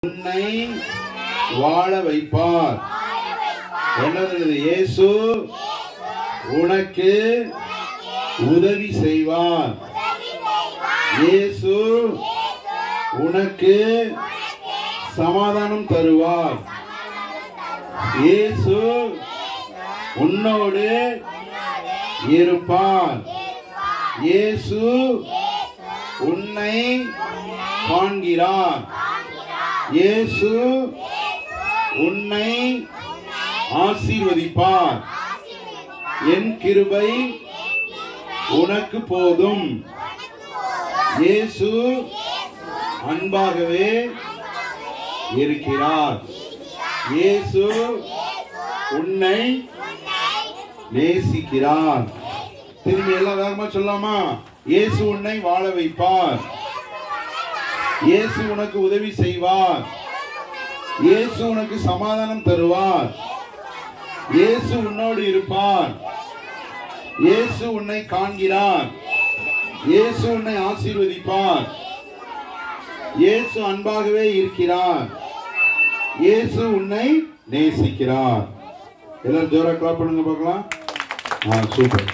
உன்னை வாழ வைப்பார். என்னது? இயேசு உனக்கு உதவி செய்வார். இயேசு உனக்கு சமாதானம் தருவார். இயேசு உன்னோடு இருப்பார். இயேசு உன்னை காண்கிறார். இயேசு உன்னை ஆசீர்வதிப்பார். என் கிருபை உனக்கு போதும். இயேசு அன்பாகவே இருக்கிறார். இயேசு உன்னை நேசிக்கிறார். திரும்பி எல்லாம் வேகமா சொல்லாமா? இயேசு உன்னை வாழ வைப்பார். இயேசு உனக்கு உதவி செய்வார். இயேசு உனக்கு சமாதானம் தருவார். இயேசு உன்னோடு இருப்பார். இயேசு உன்னை காண்கிறார். இயேசு உன்னை ஆசீர்வதிப்பார். இயேசு அன்பாகவே இருக்கிறார். இயேசு உன்னை நேசிக்கிறார். எல்லாரும் ஜோரா கிளாப் பண்ணுங்க பார்க்கலாம். சூப்பர்.